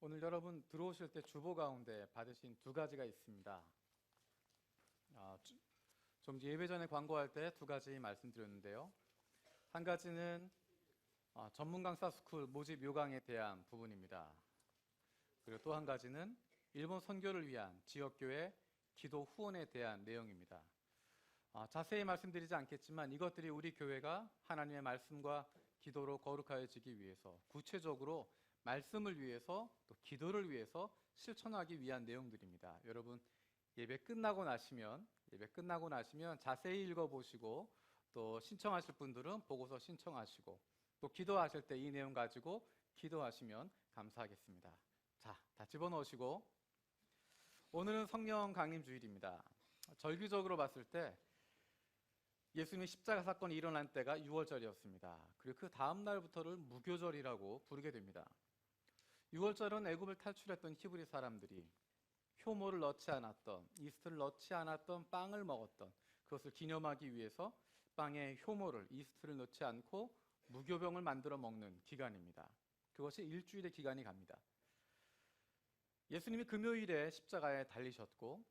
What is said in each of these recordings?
오늘 여러분 들어오실 때 주보 가운데 받으신 두 가지가 있습니다. 좀 예배 전에 광고할 때 두 가지 말씀드렸는데요. 한 가지는 전문 강사 스쿨 모집 요강에 대한 부분입니다. 그리고 또 한 가지는 일본 선교를 위한 지역교회 기도 후원에 대한 내용입니다. 자세히 말씀드리지 않겠지만 이것들이 우리 교회가 하나님의 말씀과 기도로 거룩하여지기 위해서 구체적으로 말씀을 위해서 또 기도를 위해서 실천하기 위한 내용들입니다. 여러분 예배 끝나고 나시면 자세히 읽어보시고 또 신청하실 분들은 보고서 신청하시고 또 기도하실 때 이 내용 가지고 기도하시면 감사하겠습니다. 자, 다 집어넣으시고 오늘은 성령 강림 주일입니다. 절기적으로 봤을 때 예수님의 십자가 사건이 일어난 때가 6월절이었습니다. 그리고 그 다음 날부터를 무교절이라고 부르게 됩니다. 6월절은 애굽을 탈출했던 히브리 사람들이 효모를 넣지 않았던, 이스트를 넣지 않았던 빵을 먹었던 그것을 기념하기 위해서 빵에 효모를, 이스트를 넣지 않고 무교병을 만들어 먹는 기간입니다. 그것이 일주일의 기간이 갑니다. 예수님이 금요일에 십자가에 달리셨고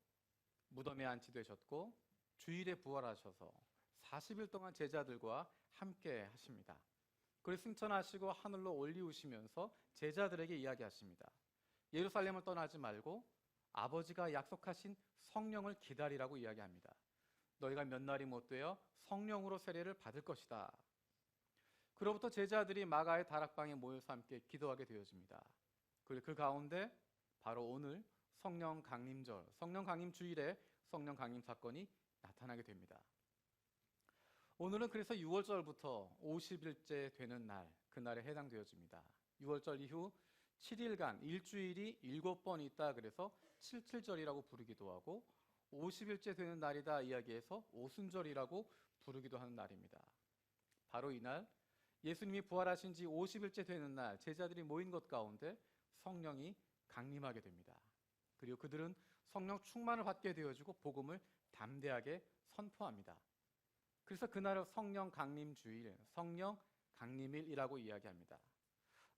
무덤에 안치되셨고 주일에 부활하셔서 40일 동안 제자들과 함께 하십니다. 그리고 승천하시고 하늘로 올리우시면서 제자들에게 이야기하십니다. 예루살렘을 떠나지 말고 아버지가 약속하신 성령을 기다리라고 이야기합니다. 너희가 몇 날이 못 되어 성령으로 세례를 받을 것이다. 그로부터 제자들이 마가의 다락방에 모여서 함께 기도하게 되어집니다. 그리고 그 가운데 바로 오늘 성령 강림절, 성령 강림 주일에 성령 강림 사건이 나타나게 됩니다. 오늘은 그래서 6월절부터 50일째 되는 날, 그날에 해당되어집니다. 6월절 이후 7일간 일주일이 7번 있다 그래서 77절이라고 부르기도 하고 50일째 되는 날이다 이야기해서 오순절이라고 부르기도 하는 날입니다. 바로 이날 예수님이 부활하신 지 50일째 되는 날 제자들이 모인 것 가운데 성령이 강림하게 됩니다. 그리고 그들은 성령 충만을 받게 되어지고 복음을 담대하게 선포합니다. 그래서 그날을 성령 강림 주일, 성령 강림일이라고 이야기합니다.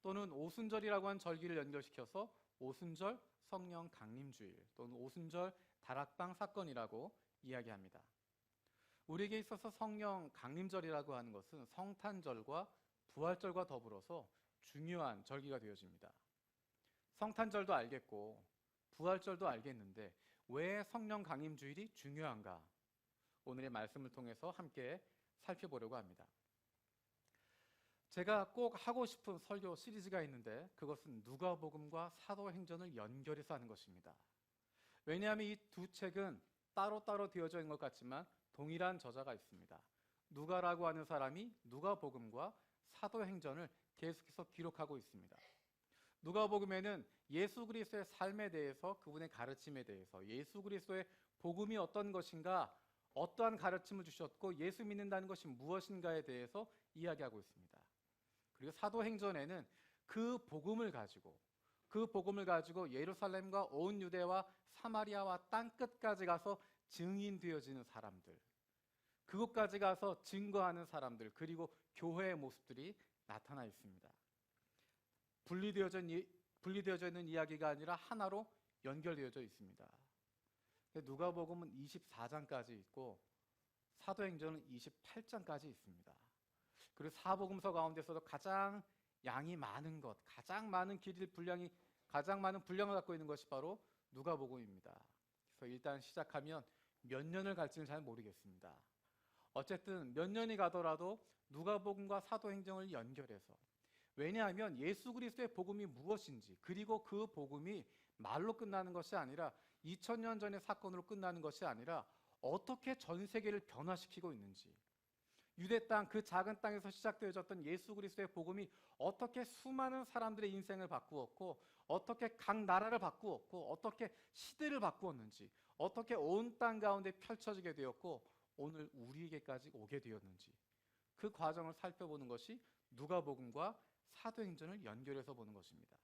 또는 오순절이라고 한 절기를 연결시켜서 오순절 성령 강림 주일 또는 오순절 다락방 사건이라고 이야기합니다. 우리에게 있어서 성령 강림절이라고 하는 것은 성탄절과 부활절과 더불어서 중요한 절기가 되어집니다. 성탄절도 알겠고 부활절도 알겠는데 왜 성령 강림 주일이 중요한가? 오늘의 말씀을 통해서 함께 살펴보려고 합니다. 제가 꼭 하고 싶은 설교 시리즈가 있는데 그것은 누가복음과 사도행전을 연결해서 하는 것입니다. 왜냐하면 이 두 책은 따로따로 되어져 있는 것 같지만 동일한 저자가 있습니다. 누가라고 하는 사람이 누가복음과 사도행전을 계속해서 기록하고 있습니다. 누가복음에는 예수 그리스도의 삶에 대해서, 그분의 가르침에 대해서, 예수 그리스도의 복음이 어떤 것인가, 어떠한 가르침을 주셨고 예수 믿는다는 것이 무엇인가에 대해서 이야기하고 있습니다. 그리고 사도행전에는 그 복음을 가지고 예루살렘과 온 유대와 사마리아와 땅끝까지 가서 증인되어지는 사람들, 그곳까지 가서 증거하는 사람들, 그리고 교회의 모습들이 나타나 있습니다. 분리되어져 있는 이야기가 아니라 하나로 연결되어져 있습니다. 누가복음은 24장까지 있고 사도행전은 28장까지 있습니다. 그리고 사복음서 가운데서도 가장 양이 많은 것, 가장 많은 분량을 갖고 있는 것이 바로 누가복음입니다. 그래서 일단 시작하면 몇 년을 갈지는 잘 모르겠습니다. 어쨌든 몇 년이 가더라도 누가복음과 사도행전을 연결해서, 왜냐하면 예수 그리스도의 복음이 무엇인지, 그리고 그 복음이 말로 끝나는 것이 아니라 2000년 전의 사건으로 끝나는 것이 아니라 어떻게 전 세계를 변화시키고 있는지, 유대 땅, 그 작은 땅에서 시작되어졌던 예수 그리스도의 복음이 어떻게 수많은 사람들의 인생을 바꾸었고, 어떻게 각 나라를 바꾸었고, 어떻게 시대를 바꾸었는지, 어떻게 온 땅 가운데 펼쳐지게 되었고 오늘 우리에게까지 오게 되었는지, 그 과정을 살펴보는 것이 누가복음과 사도행전을 연결해서 보는 것입니다.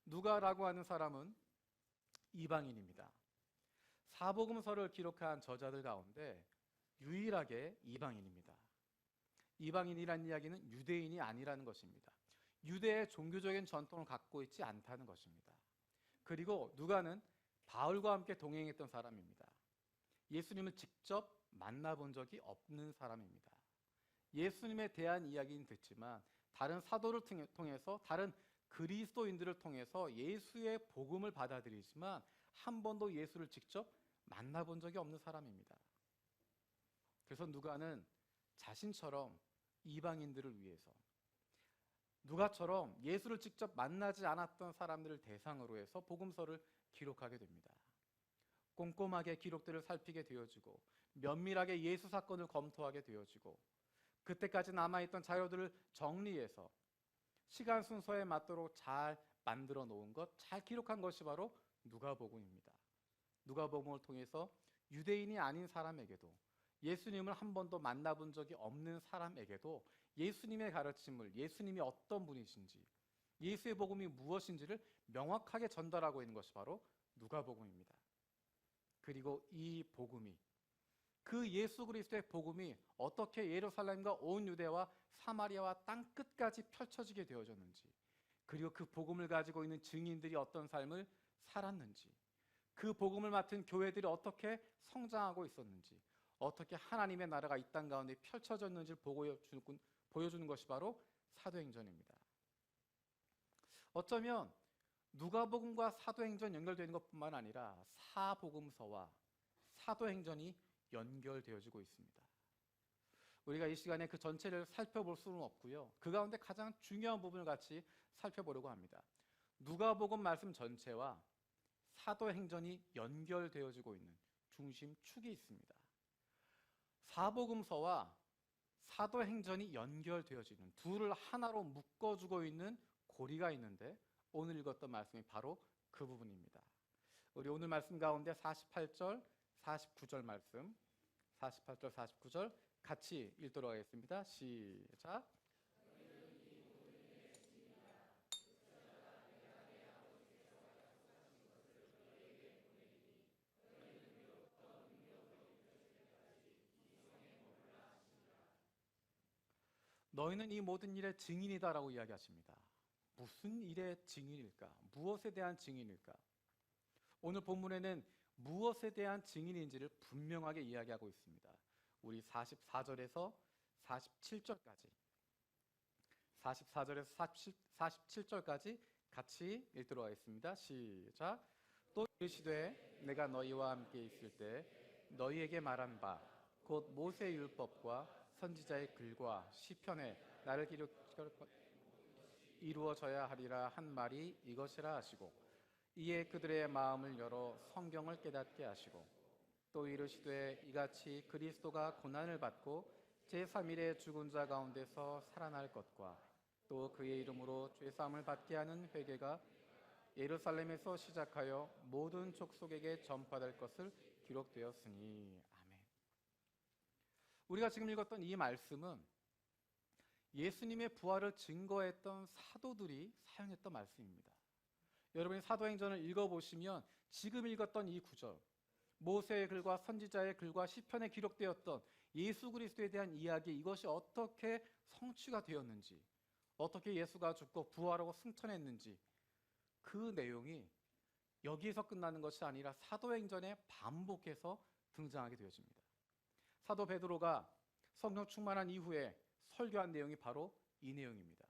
누가라고 하는 사람은 이방인입니다. 사복음서를 기록한 저자들 가운데 유일하게 이방인입니다. 이방인이라는 이야기는 유대인이 아니라는 것입니다. 유대의 종교적인 전통을 갖고 있지 않다는 것입니다. 그리고 누가는 바울과 함께 동행했던 사람입니다. 예수님을 직접 만나본 적이 없는 사람입니다. 예수님에 대한 이야기는 듣지만 다른 사도를 통해서 다른 그리스도인들을 통해서 예수의 복음을 받아들이지만 한 번도 예수를 직접 만나본 적이 없는 사람입니다. 그래서 누가는 자신처럼 이방인들을 위해서 누가처럼 예수를 직접 만나지 않았던 사람들을 대상으로 해서 복음서를 기록하게 됩니다. 꼼꼼하게 기록들을 살피게 되어지고 면밀하게 예수 사건을 검토하게 되어지고 그때까지 남아있던 자료들을 정리해서 시간 순서에 맞도록 잘 만들어 놓은 것, 잘 기록한 것이 바로 누가복음입니다. 누가복음을 통해서 유대인이 아닌 사람에게도 예수님을 한 번도 만나본 적이 없는 사람에게도 예수님의 가르침을, 예수님이 어떤 분이신지, 예수의 복음이 무엇인지를 명확하게 전달하고 있는 것이 바로 누가복음입니다. 그리고 이 복음이, 그 예수 그리스도의 복음이 어떻게 예루살렘과 온 유대와 사마리아와 땅 끝까지 펼쳐지게 되어졌는지, 그리고 그 복음을 가지고 있는 증인들이 어떤 삶을 살았는지, 그 복음을 맡은 교회들이 어떻게 성장하고 있었는지, 어떻게 하나님의 나라가 이 땅 가운데 펼쳐졌는지를 보여주는 것이 바로 사도행전입니다. 어쩌면 누가복음과 사도행전 연결되는 것뿐만 아니라 사복음서와 사도행전이 연결되어지고 있습니다. 우리가 이 시간에 그 전체를 살펴볼 수는 없고요. 그 가운데 가장 중요한 부분을 같이 살펴보려고 합니다. 누가복음 말씀 전체와 사도행전이 연결되어지고 있는 중심축이 있습니다. 사복음서와 사도행전이 연결되어지는, 둘을 하나로 묶어주고 있는 고리가 있는데 오늘 읽었던 말씀이 바로 그 부분입니다. 우리 오늘 말씀 가운데 48절, 49절 말씀, 48절, 49절 같이 읽도록 하겠습니다. 시작. 너희는 이 모든 일의 증인이다라고 이야기하십니다. 무슨 일의 증인일까? 무엇에 대한 증인일까? 오늘 본문에는 무엇에 대한 증인인지를 분명하게 이야기하고 있습니다. 우리 44절에서 47절까지 44절에서 47절까지 같이 읽도록 하겠습니다. 시작. 또 이르시되 내가 너희와 함께 있을 때 너희에게 말한 바 곧 모세의 율법과 선지자의 글과 시편에 나를 이루어져야 하리라 한 말이 이것이라 하시고 이에 그들의 마음을 열어 성경을 깨닫게 하시고 또 이르시되 이같이 그리스도가 고난을 받고 제3일에 죽은 자 가운데서 살아날 것과 또 그의 이름으로 죄사함을 받게 하는 회개가 예루살렘에서 시작하여 모든 족속에게 전파될 것을 기록되었으니. 아멘. 우리가 지금 읽었던 이 말씀은 예수님의 부활을 증거했던 사도들이 사용했던 말씀입니다. 여러분이 사도행전을 읽어보시면 지금 읽었던 이 구절, 모세의 글과 선지자의 글과 시편에 기록되었던 예수 그리스도에 대한 이야기, 이것이 어떻게 성취가 되었는지, 어떻게 예수가 죽고 부활하고 승천했는지, 그 내용이 여기에서 끝나는 것이 아니라 사도행전에 반복해서 등장하게 되어집니다. 사도 베드로가 성령 충만한 이후에 설교한 내용이 바로 이 내용입니다.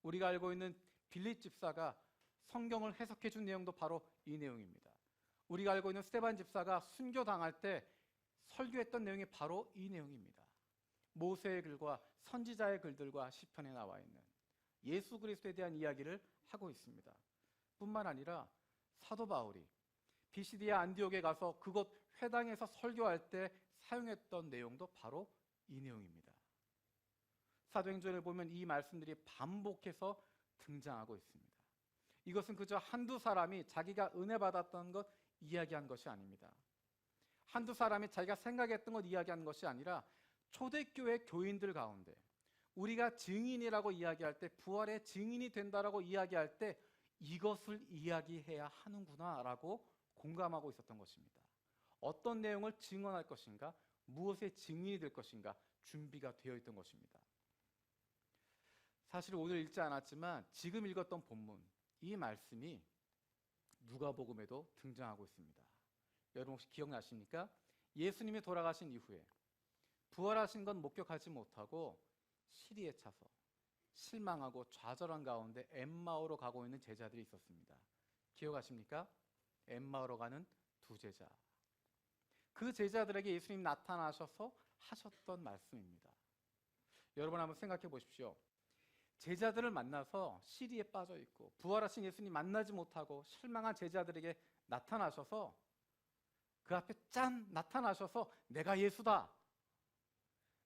우리가 알고 있는 빌립 집사가 성경을 해석해 준 내용도 바로 이 내용입니다. 우리가 알고 있는 스데반 집사가 순교당할 때 설교했던 내용이 바로 이 내용입니다. 모세의 글과 선지자의 글들과 시편에 나와 있는 예수 그리스도에 대한 이야기를 하고 있습니다. 뿐만 아니라 사도 바울이 비시디아 안디옥에 가서 그곳 회당에서 설교할 때 사용했던 내용도 바로 이 내용입니다. 사도행전을 보면 이 말씀들이 반복해서 등장하고 있습니다. 이것은 그저 한두 사람이 자기가 은혜 받았던 것 이야기한 것이 아닙니다. 한두 사람이 자기가 생각했던 것 이야기한 것이 아니라 초대교회 교인들 가운데 우리가 증인이라고 이야기할 때, 부활의 증인이 된다라고 이야기할 때 이것을 이야기해야 하는구나라고 공감하고 있었던 것입니다. 어떤 내용을 증언할 것인가, 무엇의 증인이 될 것인가 준비가 되어 있던 것입니다. 사실 오늘 읽지 않았지만 지금 읽었던 본문, 이 말씀이 누가복음에도 등장하고 있습니다. 여러분 혹시 기억나십니까? 예수님이 돌아가신 이후에 부활하신 건 목격하지 못하고 시리에 차서 실망하고 좌절한 가운데 엠마오로 가고 있는 제자들이 있었습니다. 기억하십니까? 엠마오로 가는 두 제자. 그 제자들에게 예수님 나타나셔서 하셨던 말씀입니다. 여러분 한번 생각해 보십시오. 제자들을 만나서 시리에 빠져 있고 부활하신 예수님 만나지 못하고 실망한 제자들에게 나타나셔서 그 앞에 짠 나타나셔서 내가 예수다,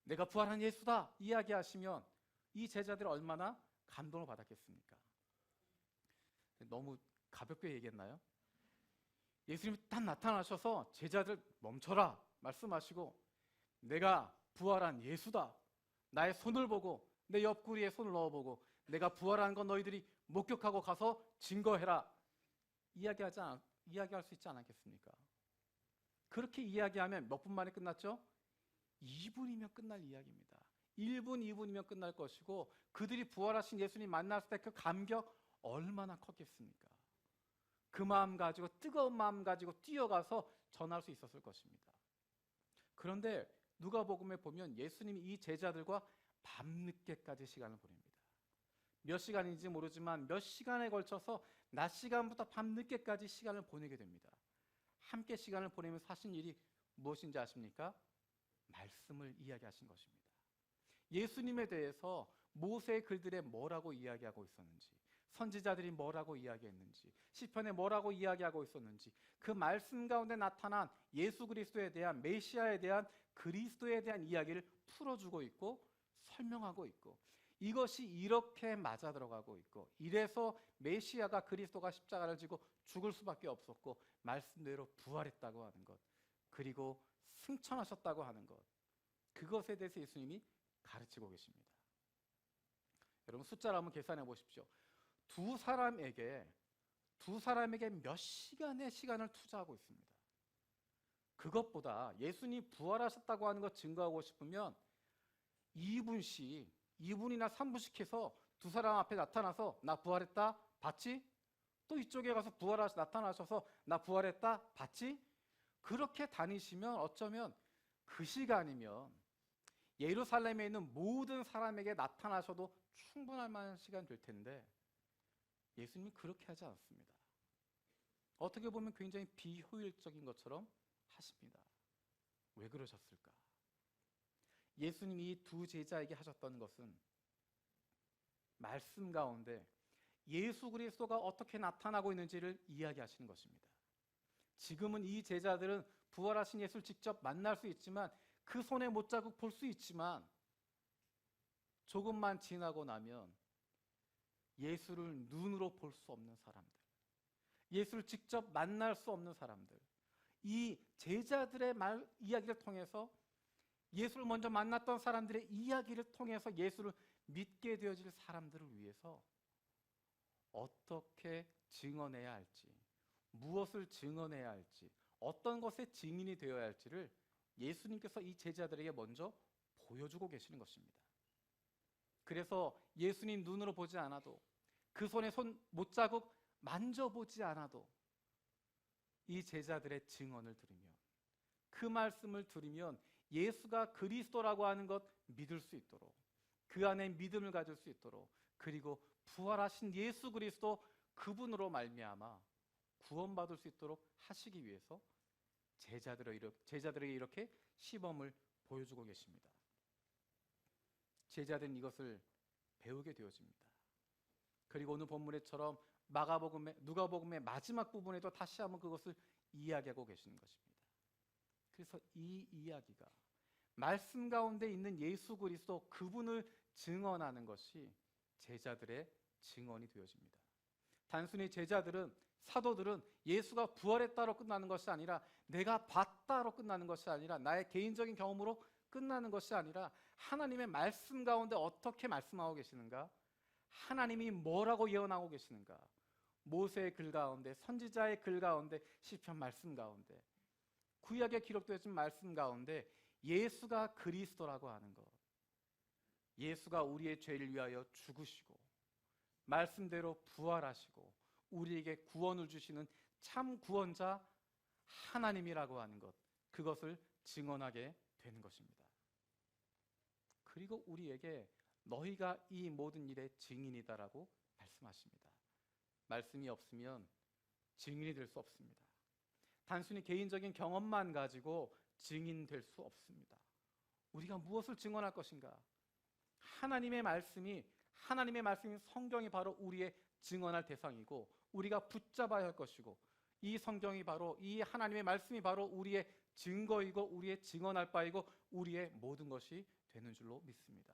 내가 부활한 예수다 이야기하시면 이 제자들이 얼마나 감동을 받았겠습니까? 너무 가볍게 얘기했나요? 예수님이 딱 나타나셔서 제자들 멈춰라 말씀하시고 내가 부활한 예수다, 나의 손을 보고 내 옆구리에 손을 넣어보고 내가 부활한 건 너희들이 목격하고 가서 증거해라 이야기할 수 있지 않았겠습니까? 그렇게 이야기하면 몇 분 만에 끝났죠? 2분이면 끝날 이야기입니다. 1분, 2분이면 끝날 것이고 그들이 부활하신 예수님 만났을 때 그 감격 얼마나 컸겠습니까? 그 마음 가지고 뜨거운 마음 가지고 뛰어가서 전할 수 있었을 것입니다. 그런데 누가복음에 보면 예수님이 이 제자들과 밤늦게까지 시간을 보냅니다. 몇 시간인지 모르지만 몇 시간에 걸쳐서 낮 시간부터 밤늦게까지 시간을 보내게 됩니다. 함께 시간을 보내면서 하신 일이 무엇인지 아십니까? 말씀을 이야기하신 것입니다. 예수님에 대해서 모세의 글들에 뭐라고 이야기하고 있었는지, 선지자들이 뭐라고 이야기했는지, 시편에 뭐라고 이야기하고 있었는지, 그 말씀 가운데 나타난 예수 그리스도에 대한, 메시아에 대한, 그리스도에 대한 이야기를 풀어주고 있고 설명하고 있고, 이것이 이렇게 맞아 들어가고 있고, 이래서 메시아가 그리스도가 십자가를 지고 죽을 수밖에 없었고 말씀대로 부활했다고 하는 것, 그리고 승천하셨다고 하는 것, 그것에 대해서 예수님이 가르치고 계십니다. 여러분 숫자를 한번 계산해 보십시오. 두 사람에게 몇 시간의 시간을 투자하고 있습니다. 그것보다 예수님이 부활하셨다고 하는 것 증거하고 싶으면 2분이나 3분씩 해서 두 사람 앞에 나타나서 나 부활했다 봤지? 또 이쪽에 가서 나타나셔서 나 부활했다 봤지? 그렇게 다니시면 어쩌면 그 시간이면 예루살렘에 있는 모든 사람에게 나타나셔도 충분할 만한 시간 될 텐데 예수님이 그렇게 하지 않습니다. 어떻게 보면 굉장히 비효율적인 것처럼 하십니다. 왜 그러셨을까? 예수님이 이 두 제자에게 하셨던 것은 말씀 가운데 예수 그리스도가 어떻게 나타나고 있는지를 이야기하시는 것입니다. 지금은 이 제자들은 부활하신 예수를 직접 만날 수 있지만 그 손에 못자국 볼 수 있지만 조금만 지나고 나면 예수를 눈으로 볼 수 없는 사람들, 예수를 직접 만날 수 없는 사람들, 이 제자들의 이야기를 통해서 예수를 먼저 만났던 사람들의 이야기를 통해서 예수를 믿게 되어질 사람들을 위해서 어떻게 증언해야 할지, 무엇을 증언해야 할지, 어떤 것의 증인이 되어야 할지를 예수님께서 이 제자들에게 먼저 보여주고 계시는 것입니다. 그래서 예수님 눈으로 보지 않아도, 그 손에 손 못자국 만져보지 않아도 이 제자들의 증언을 들으면, 그 말씀을 들으면 예수가 그리스도라고 하는 것 믿을 수 있도록, 그 안에 믿음을 가질 수 있도록, 그리고 부활하신 예수 그리스도 그분으로 말미암아 구원받을 수 있도록 하시기 위해서 제자들에게 이렇게 시범을 보여주고 계십니다. 제자들은 이것을 배우게 되어집니다. 그리고 오늘 본문에처럼 누가복음의 마지막 부분에도 다시 한번 그것을 이야기하고 계시는 것입니다. 그래서 이 이야기가 말씀 가운데 있는 예수 그리스도 그분을 증언하는 것이 제자들의 증언이 되어집니다. 단순히 사도들은 예수가 부활했다로 끝나는 것이 아니라, 내가 봤다로 끝나는 것이 아니라, 나의 개인적인 경험으로 끝나는 것이 아니라 하나님의 말씀 가운데 어떻게 말씀하고 계시는가, 하나님이 뭐라고 예언하고 계시는가, 모세의 글 가운데, 선지자의 글 가운데, 시편 말씀 가운데, 구약에 기록되어진 말씀 가운데 예수가 그리스도라고 하는 것, 예수가 우리의 죄를 위하여 죽으시고 말씀대로 부활하시고 우리에게 구원을 주시는 참 구원자 하나님이라고 하는 것, 그것을 증언하게 되는 것입니다. 그리고 우리에게 너희가 이 모든 일의 증인이다라고 말씀하십니다. 말씀이 없으면 증인이 될 수 없습니다. 단순히 개인적인 경험만 가지고 증인될 수 없습니다. 우리가 무엇을 증언할 것인가? 하나님의 말씀이 성경이 바로 우리의 증언할 대상이고 우리가 붙잡아야 할 것이고 이 성경이 바로 이 하나님의 말씀이 바로 우리의 증거이고 우리의 증언할 바이고 우리의 모든 것이 되는 줄로 믿습니다.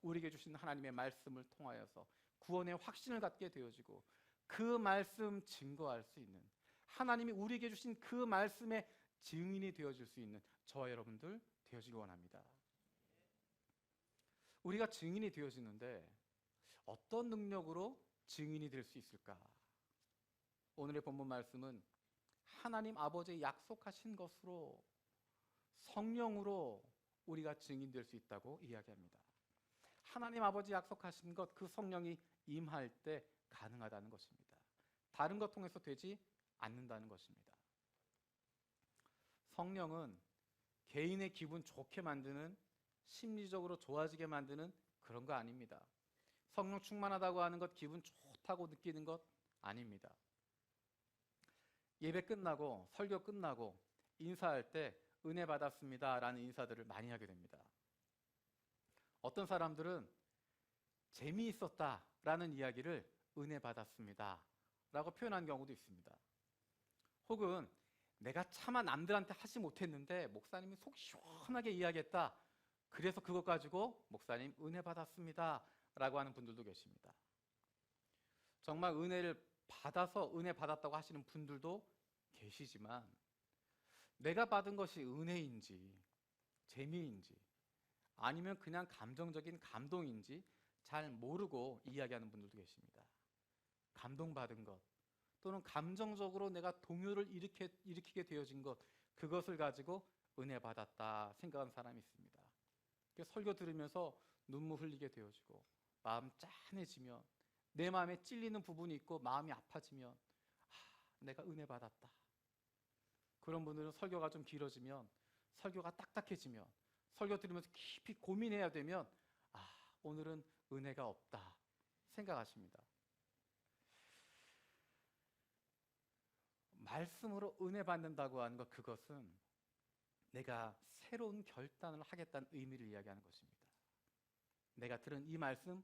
우리에게 주신 하나님의 말씀을 통하여서 구원의 확신을 갖게 되어지고 그 말씀 증거할 수 있는 하나님이 우리에게 주신 그 말씀의 증인이 되어질 수 있는 저와 여러분들 되어지기 원합니다. 우리가 증인이 되어지는데 어떤 능력으로 증인이 될 수 있을까? 오늘의 본문 말씀은 하나님 아버지의 약속하신 것으로 성령으로 우리가 증인될 수 있다고 이야기합니다. 하나님 아버지 약속하신 것, 그 성령이 임할 때 가능하다는 것입니다. 다른 것 통해서 되지 않는다는 것입니다. 성령은 개인의 기분 좋게 만드는, 심리적으로 좋아지게 만드는 그런 거 아닙니다. 성령 충만하다고 하는 것, 기분 좋다고 느끼는 것 아닙니다. 예배 끝나고 설교 끝나고 인사할 때 은혜 받았습니다 라는 인사들을 많이 하게 됩니다. 어떤 사람들은 재미있었다 라는 이야기를 은혜 받았습니다 라고 표현한 경우도 있습니다. 혹은 내가 차마 남들한테 하지 못했는데 목사님이 속 시원하게 이야기했다, 그래서 그것 가지고 목사님 은혜 받았습니다 라고 하는 분들도 계십니다. 정말 은혜를 받아서 은혜 받았다고 하시는 분들도 계시지만 내가 받은 것이 은혜인지 재미인지 아니면 그냥 감정적인 감동인지 잘 모르고 이야기하는 분들도 계십니다. 감동받은 것 또는 감정적으로 내가 동요를 일으키게 되어진 것, 그것을 가지고 은혜 받았다 생각하는 사람이 있습니다. 설교 들으면서 눈물 흘리게 되어지고 마음 짠해지면, 내 마음에 찔리는 부분이 있고 마음이 아파지면 내가 은혜 받았다. 그런 분들은 설교가 좀 길어지면, 설교가 딱딱해지면, 설교 들으면서 깊이 고민해야 되면 오늘은 은혜가 없다 생각하십니다. 말씀으로 은혜 받는다고 하는 것, 그것은 내가 새로운 결단을 하겠다는 의미를 이야기하는 것입니다. 내가 들은 이 말씀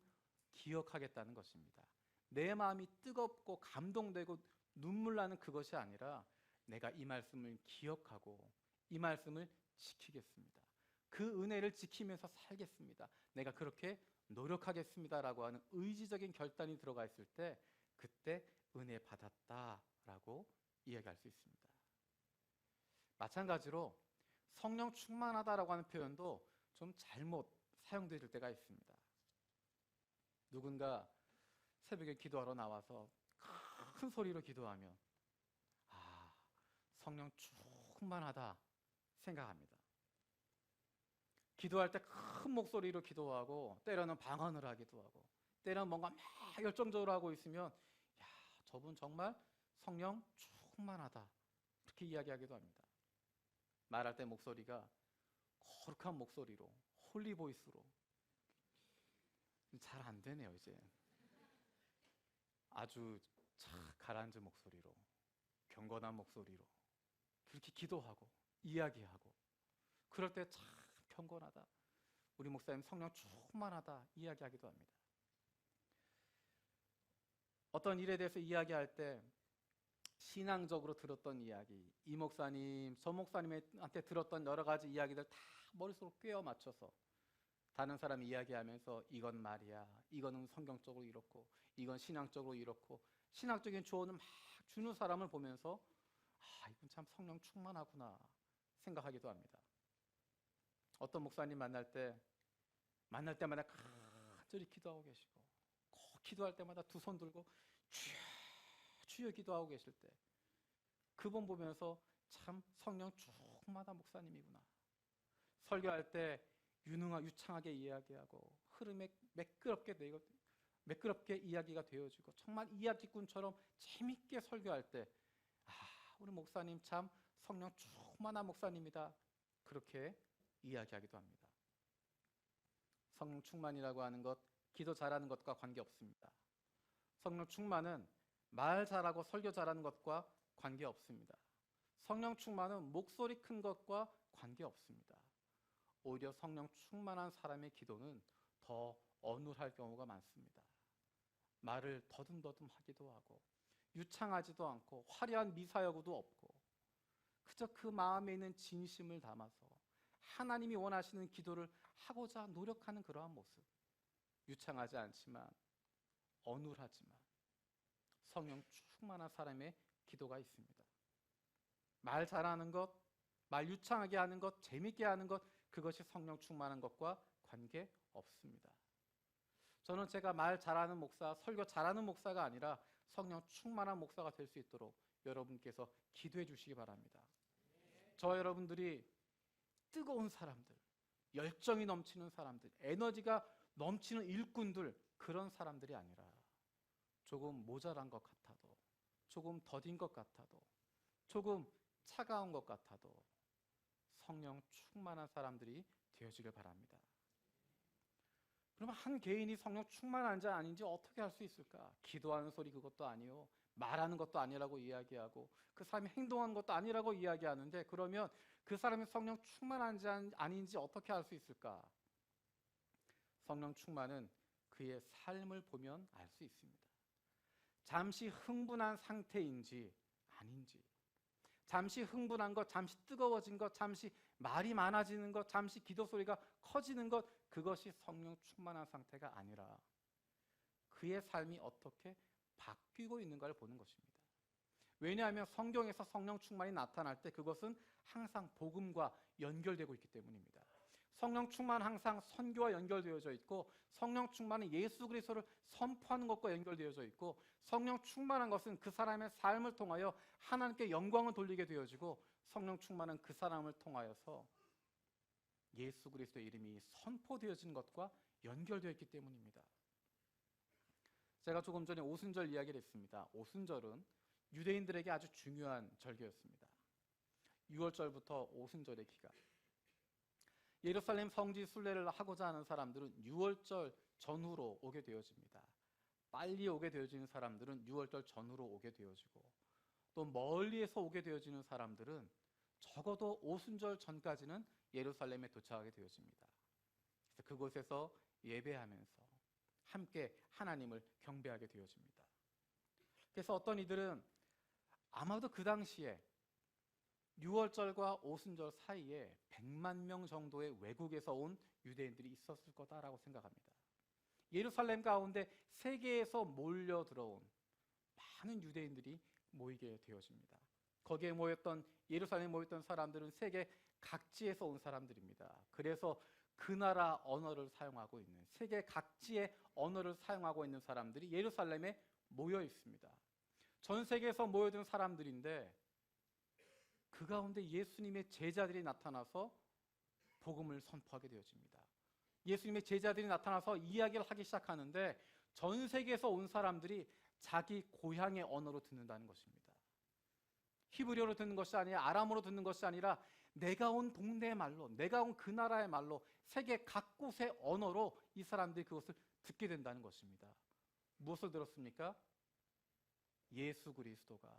기억하겠다는 것입니다. 내 마음이 뜨겁고 감동되고 눈물 나는 그것이 아니라 내가 이 말씀을 기억하고 이 말씀을 지키겠습니다. 그 은혜를 지키면서 살겠습니다. 내가 그렇게 노력하겠습니다라고 하는 의지적인 결단이 들어가 있을 때 그때 은혜 받았다라고 이야기할 수 있습니다. 마찬가지로 성령 충만하다라고 하는 표현도 좀 잘못 사용될 때가 있습니다. 누군가 새벽에 기도하러 나와서 큰 소리로 기도하면 성령 충만하다 생각합니다. 기도할 때 큰 목소리로 기도하고 때로는 방언을 하기도 하고 때로는 뭔가 막 열정적으로 하고 있으면 저분 정말 성령 충만하다 그렇게 이야기하기도 합니다. 말할 때 목소리가 거룩한 목소리로, 홀리 보이스로, 잘 안 되네요. 이제 아주 착 가라앉은 목소리로, 경건한 목소리로 그렇게 기도하고 이야기하고, 그럴 때 참 경건하다, 우리 목사님 성령 충만하다 이야기하기도 합니다. 어떤 일에 대해서 이야기할 때 신앙적으로 들었던 이야기, 이 목사님 저 목사님한테 들었던 여러 가지 이야기들 다 머릿속으로 꿰어 맞춰서 다른 사람이 이야기하면서 이건 말이야, 이거는 성경적으로 이렇고 이건 신앙적으로 이렇고 신학적인 조언을 막 주는 사람을 보면서 이분 참 성령 충만하구나 생각하기도 합니다. 어떤 목사님 만날 때마다 간절히 기도하고 계시고 기도할 때마다 두 손 들고 주여 주여 기도하고 계실 때 그분 보면서 참 성령 충만한 목사님이구나. 설교할 때 유창하게 이야기하고 흐름에 매끄럽게 이야기가 되어지고 정말 이야기꾼처럼 재밌게 설교할 때 우리 목사님 참 성령 충만한 목사님이다. 그렇게 이야기하기도 합니다. 성령 충만이라고 하는 것, 기도 잘하는 것과 관계없습니다. 성령 충만은 말 잘하고 설교 잘하는 것과 관계없습니다. 성령 충만은 목소리 큰 것과 관계없습니다. 오히려 성령 충만한 사람의 기도는 더 어눌할 경우가 많습니다. 말을 더듬더듬 하기도 하고 유창하지도 않고 화려한 미사여구도 없고 그저 그 마음에 있는 진심을 담아서 하나님이 원하시는 기도를 하고자 노력하는 그러한 모습. 유창하지 않지만 어눌하지만 성령 충만한 사람의 기도가 있습니다. 말 잘하는 것, 말 유창하게 하는 것, 재밌게 하는 것, 그것이 성령 충만한 것과 관계없습니다. 저는 제가 말 잘하는 목사, 설교 잘하는 목사가 아니라 성령 충만한 목사가 될 수 있도록 여러분께서 기도해 주시기 바랍니다. 저 여러분들이 뜨거운 사람들, 열정이 넘치는 사람들, 에너지가 넘치는 일꾼들, 그런 사람들이 아니라 조금 모자란 것 같아도, 조금 더딘 것 같아도, 조금 차가운 것 같아도 성령 충만한 사람들이 되어지길 바랍니다. 그러면 한 개인이 성령 충만한지 아닌지 어떻게 할 수 있을까? 기도하는 소리 그것도 아니요, 말하는 것도 아니라고 이야기하고 그 사람이 행동하는 것도 아니라고 이야기하는데, 그러면 그 사람이 성령 충만한지 아닌지 어떻게 알 수 있을까? 성령 충만은 그의 삶을 보면 알 수 있습니다. 잠시 흥분한 상태인지 아닌지, 잠시 흥분한 것, 잠시 뜨거워진 것, 잠시 말이 많아지는 것, 잠시 기도 소리가 커지는 것, 그것이 성령 충만한 상태가 아니라 그의 삶이 어떻게 바뀌고 있는가를 보는 것입니다. 왜냐하면 성경에서 성령 충만이 나타날 때 그것은 항상 복음과 연결되고 있기 때문입니다. 성령 충만은 항상 선교와 연결되어져 있고, 성령 충만은 예수 그리스도를 선포하는 것과 연결되어져 있고, 성령 충만한 것은 그 사람의 삶을 통하여 하나님께 영광을 돌리게 되어지고, 성령 충만은 그 사람을 통하여서 예수 그리스도의 이름이 선포되어진 것과 연결되어 있기 때문입니다. 제가 조금 전에 오순절 이야기를 했습니다. 오순절은 유대인들에게 아주 중요한 절기였습니다. 6월절부터 오순절의 기간. 예루살렘 성지 순례를 하고자 하는 사람들은 6월절 전후로 오게 되어집니다. 빨리 오게 되어지는 사람들은 6월절 전후로 오게 되어지고, 또 멀리에서 오게 되어지는 사람들은 적어도 오순절 전까지는 예루살렘에 도착하게 되어집니다. 그래서 그곳에서 예배하면서 함께 하나님을 경배하게 되어집니다. 그래서 어떤 이들은 아마도 그 당시에 6월절과 오순절 사이에 100만 명 정도의 외국에서 온 유대인들이 있었을 거다라고 생각합니다. 예루살렘 가운데 세계에서 몰려 들어온 많은 유대인들이 모이게 되어집니다. 거기에 모였던, 예루살렘에 모였던 사람들은 세계 각지에서 온 사람들입니다. 그래서 그 나라 언어를 사용하고 있는, 세계 각지의 언어를 사용하고 있는 사람들이 예루살렘에 모여 있습니다. 전 세계에서 모여든 사람들인데 그 가운데 예수님의 제자들이 나타나서 복음을 선포하게 되어집니다. 예수님의 제자들이 나타나서 이야기를 하기 시작하는데 전 세계에서 온 사람들이 자기 고향의 언어로 듣는다는 것입니다. 히브리어로 듣는 것이 아니라, 아람어로 듣는 것이 아니라 내가 온 동네의 말로, 내가 온 그 나라의 말로, 세계 각곳의 언어로 이 사람들이 그것을 듣게 된다는 것입니다. 무엇을 들었습니까? 예수 그리스도가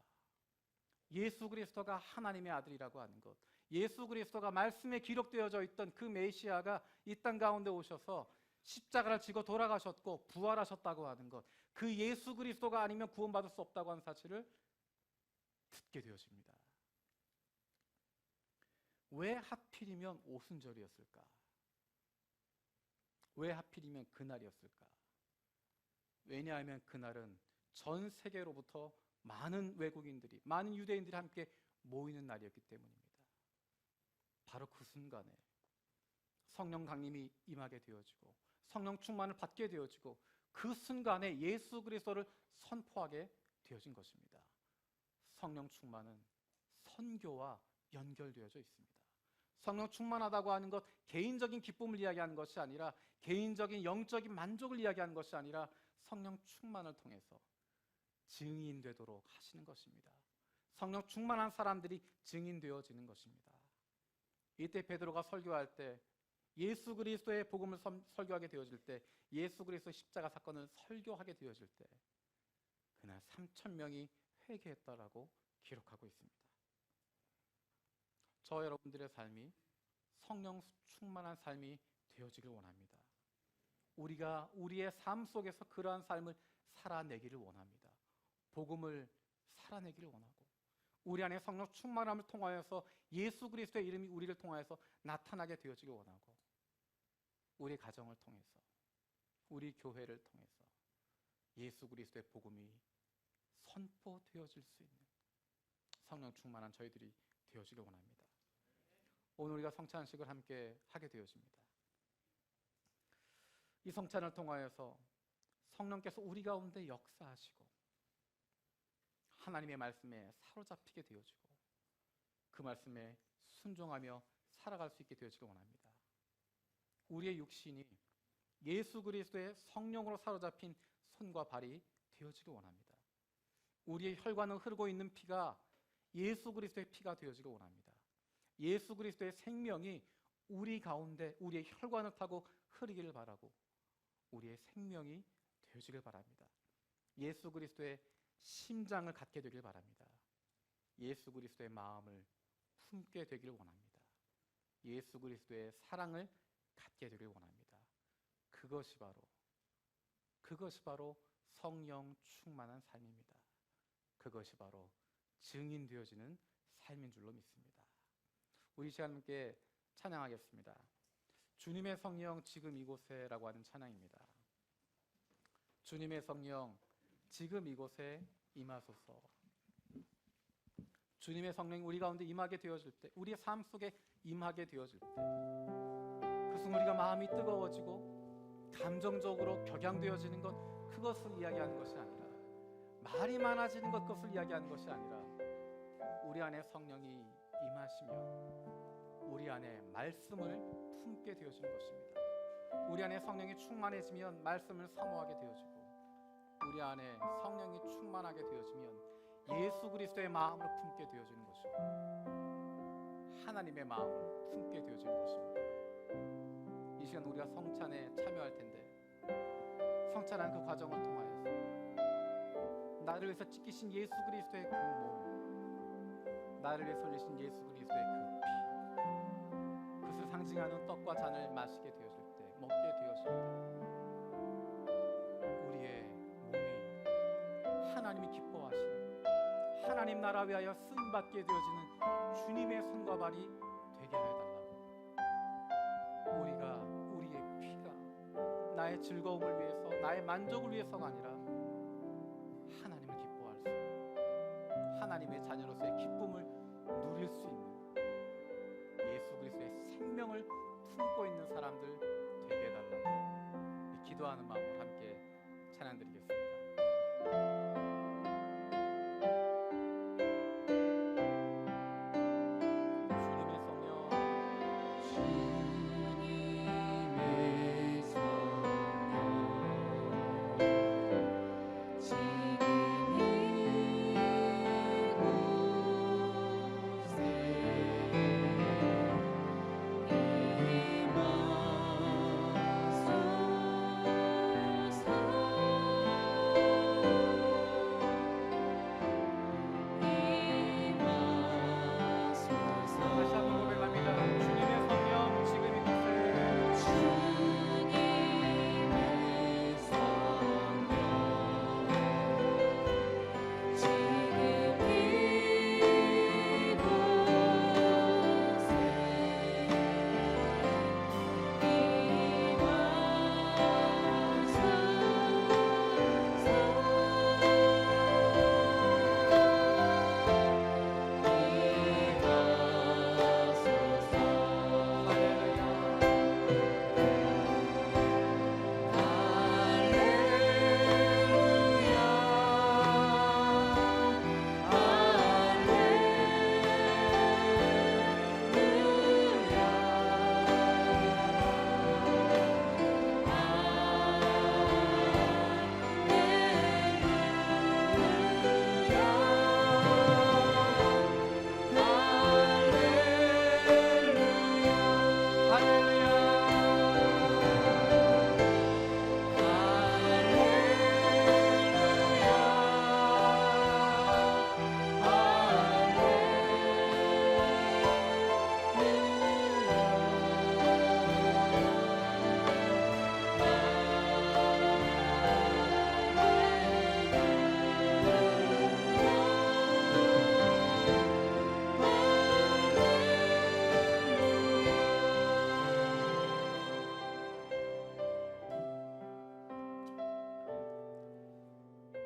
하나님의 아들이라고 하는 것, 예수 그리스도가 말씀에 기록되어져 있던 그 메시아가 이 땅 가운데 오셔서 십자가를 지고 돌아가셨고 부활하셨다고 하는 것, 그 예수 그리스도가 아니면 구원받을 수 없다고 하는 사실을 듣게 되어집니다. 왜 하필이면 오순절이었을까? 왜 하필이면 그날이었을까? 왜냐하면 그날은 전 세계로부터 많은 외국인들이, 많은 유대인들이 함께 모이는 날이었기 때문입니다. 바로 그 순간에 성령 강림이 임하게 되어지고 성령 충만을 받게 되어지고 그 순간에 예수 그리스도를 선포하게 되어진 것입니다. 성령 충만은 선교와 연결되어져 있습니다. 성령 충만하다고 하는 것, 개인적인 기쁨을 이야기하는 것이 아니라, 개인적인 영적인 만족을 이야기하는 것이 아니라 성령 충만을 통해서 증인 되도록 하시는 것입니다. 성령 충만한 사람들이 증인 되어지는 것입니다. 이때 베드로가 설교할 때, 예수 그리스도의 복음을 설교하게 되어질 때, 예수 그리스도의 십자가 사건을 설교하게 되어질 때 그날 3,000명이 회개했다라고 기록하고 있습니다. 저 여러분들의 삶이 성령 충만한 삶이 되어지길 원합니다. 우리가 우리의 삶 속에서 그러한 삶을 살아내기를 원합니다. 복음을 살아내기를 원하고, 우리 안에 성령 충만함을 통하여서 예수 그리스도의 이름이 우리를 통하여서 나타나게 되어지길 원하고, 우리 가정을 통해서, 우리 교회를 통해서 예수 그리스도의 복음이 선포되어질 수 있는 성령 충만한 저희들이 되어지길 원합니다. 오늘 우리가 성찬식을 함께 하게 되어집니다. 이 성찬을 통하여서 성령께서 우리 가운데 역사하시고 하나님의 말씀에 사로잡히게 되어지고 그 말씀에 순종하며 살아갈 수 있게 되어지길 원합니다. 우리의 육신이 예수 그리스도의 성령으로 사로잡힌 손과 발이 되어지길 원합니다. 우리의 혈관을 흐르고 있는 피가 예수 그리스도의 피가 되어지길 원합니다. 예수 그리스도의 생명이 우리 가운데 우리의 혈관을 타고 흐르기를 바라고 우리의 생명이 되어지길 바랍니다. 예수 그리스도의 심장을 갖게 되길 바랍니다. 예수 그리스도의 마음을 품게 되길 원합니다. 예수 그리스도의 사랑을 갖게 되길 원합니다. 그것이 바로 성령 충만한 삶입니다. 그것이 바로 증인되어지는 삶인 줄로 믿습니다. 우리 시간 함께 찬양하겠습니다. 주님의 성령 지금 이곳에 라고 하는 찬양입니다. 주님의 성령 지금 이곳에 임하소서. 주님의 성령이 우리 가운데 임하게 되어질 때, 우리의 삶 속에 임하게 되어질 때, 그것은 우리가 마음이 뜨거워지고 감정적으로 격양되어지는 것, 그것을 이야기하는 것이 아니라, 말이 많아지는 것, 그것을 이야기하는 것이 아니라, 우리 안에 성령이 임하시면 우리 안에 말씀을 품게 되어지는 것입니다. 우리 안에 성령이 충만해지면 말씀을 사모하게 되어지고, 우리 안에 성령이 충만하게 되어지면 예수 그리스도의 마음을 품게 되어지는 것이고 하나님의 마음을 품게 되어지는 것입니다. 이 시간 우리가 성찬에 참여할 텐데, 성찬하는 그 과정을 통하여서 나를 위해서 찢기신 예수 그리스도의 그 몸, 나를 위해서 흘리신 예수 그리스도의 그 피, 그것을 상징하는 떡과 잔을 마시게 되어질 때, 먹게 되어질 때, 우리의 몸이 하나님이 기뻐하시는, 하나님 나라 위하여 쓰임받게 되어지는 주님의 손과 발이 되게 해달라고. 우리의 피가 나의 즐거움을 위해서, 나의 만족을 위해서가 아니라 하나님을 기뻐할 수 있는, 하나님의 자녀로서의 기쁨을 누릴 수 있는 예수 그리스도의 생명을 품고 있는 사람들 되게 해달라고 기도하는 마음으로 함께 찬양드리겠습니다.